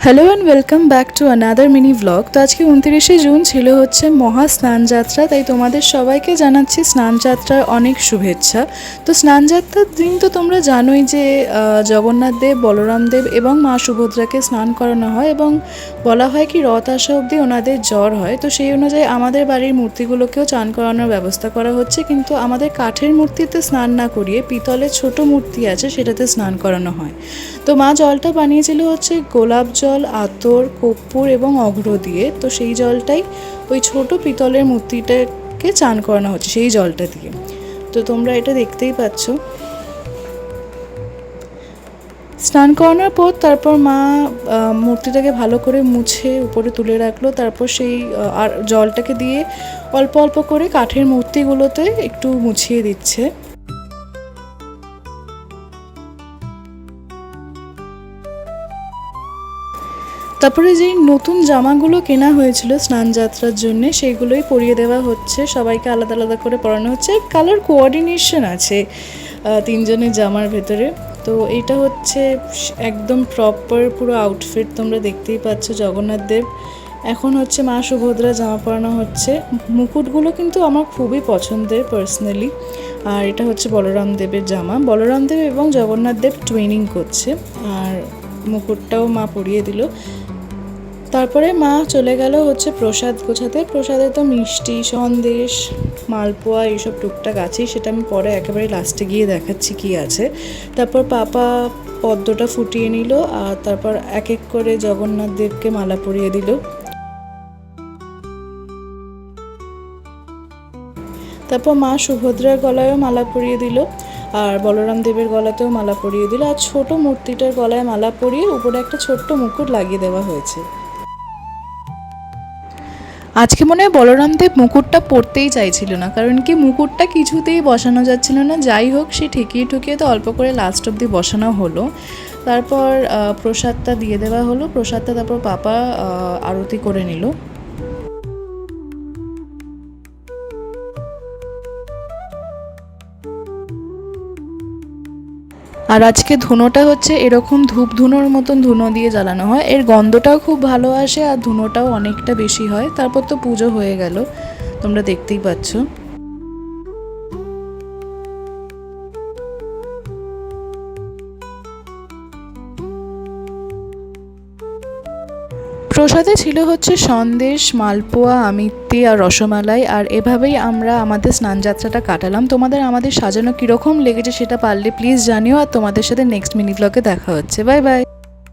Hello and welcome back to another mini blog. তো আজকে 29শে June ছিল হচ্ছে মহা স্নানযাত্রা, তাই তোমাদের সবাইকে জানাচ্ছি স্নানযাত্রার অনেক শুভেচ্ছা। তো স্নানযাত্রার দিন তো তোমরা জানোই যে জগন্নাথ দেব, বলরাম দেব এবং মা সুভদ্রাকে স্নান করানো হয় এবং বলা হয় কি রথ আসা অবধি ওনাদের জ্বর হয়। তো সেই অনুযায়ী আমাদের বাড়ির মূর্তিগুলোকেও চান করানোর ব্যবস্থা করা হচ্ছে, কিন্তু আমাদের কাঠের মূর্তিতে স্নান না করিয়ে পিতলের ছোট মূর্তি আছে সেটাতে স্নান করানো হয়। তো মা জলটা বানিয়েছিল হচ্ছে গোলাপ জল, আতর, কর্পূর এবং অঘ্র দিয়ে। তো সেই জলটাই ওই ছোট পিতলের মূর্তিটাকে চান করানো হচ্ছে সেই জলটা দিয়ে। তো তোমরা এটা দেখতেই পাচ্ছ। স্নান করানোর পর তারপর মা মূর্তিটাকে ভালো করে মুছে উপরে তুলে রাখলো। তারপর সেই আর জলটাকে দিয়ে অল্প অল্প করে কাঠের মূর্তিগুলোতে একটু মুছিয়ে দিচ্ছে। তারপরে যেই নতুন জামাগুলো কেনা হয়েছিল স্নানযাত্রার জন্য সেইগুলোই পরিয়ে দেওয়া হচ্ছে, সবাইকে আলাদা আলাদা করে পরানো হচ্ছে। কালার কোঅর্ডিনেশন আছে তিনজনের জামার ভেতরে। তো এইটা হচ্ছে একদম প্রপার পুরো আউটফিট, তোমরা দেখতেই পাচ্ছ জগন্নাথ দেব। এখন হচ্ছে মা সুভদ্রা জামা পরানো হচ্ছে। মুকুটগুলো কিন্তু আমার খুবই পছন্দের পার্সোনালি। আর এটা হচ্ছে বলরাম দেবের জামা। বলরাম দেব এবং জগন্নাথ দেব টুইনিং করছে, আর মুকুটটাও মা পরিয়ে দিল। তারপরে মা চলে গেল হচ্ছে প্রসাদ গোছাতে। প্রসাদে তো মিষ্টি, সন্দেশ, মালপোয়া এইসব টুকটাক আছেই, সেটা আমি পরে একেবারে লাস্টে গিয়ে দেখাচ্ছি কি আছে। তারপর পাপা পদ্মটা ফুটিয়ে নিল, আর তারপর এক এক করে জগন্নাথ দেবকে মালা পরিয়ে দিল। তারপর মা সুভদ্রার গলায়ও মালা পরিয়ে দিল, আর বলরাম দেবের গলাতেও মালা পরিয়ে দিল, আর ছোট মূর্তিটার গলায় মালা পরিয়ে উপরে একটা ছোট্ট মুকুট লাগিয়ে দেওয়া হয়েছে। আজকে মনে হয় বলরাম দেব মুকুটটা পরতেই চাইছিল না, কারণ কি মুকুটটা কিছুতেই বসানো যাচ্ছিল না। যাই হোক, সে ঠেকিয়ে ঠুকিয়ে তো অল্প করে লাস্ট অবধি বসানো হলো। তারপর প্রসাদটা দিয়ে দেওয়া হলো। প্রসাদটা তারপর পাপা আরতি করে নিল। আর আজকে ধুনোটা হচ্ছে এরকম ধূপ ধুনোর মতন ধুনো দিয়ে জ্বালানো হয়, এর গন্ধটাও খুব ভালো আসে আর ধুনোটাও অনেকটা বেশি হয়। তারপর তো পুজো হয়ে গেল, তোমরা দেখতেই পাচ্ছ। প্রসাদে ছিল হচ্ছে সন্দেশ, মালপোয়া, আমিত্তি আর রসমালাই। আর এভাবেই আমরা আমাদের স্নানযাত্রাটা কাটালাম। তোমাদের আমাদের সাজানো কীরকম লেগেছে সেটা পারলে প্লিজ জানিও, আর তোমাদের সাথে নেক্সট মিনি ব্লগে দেখা হচ্ছে। Bye bye.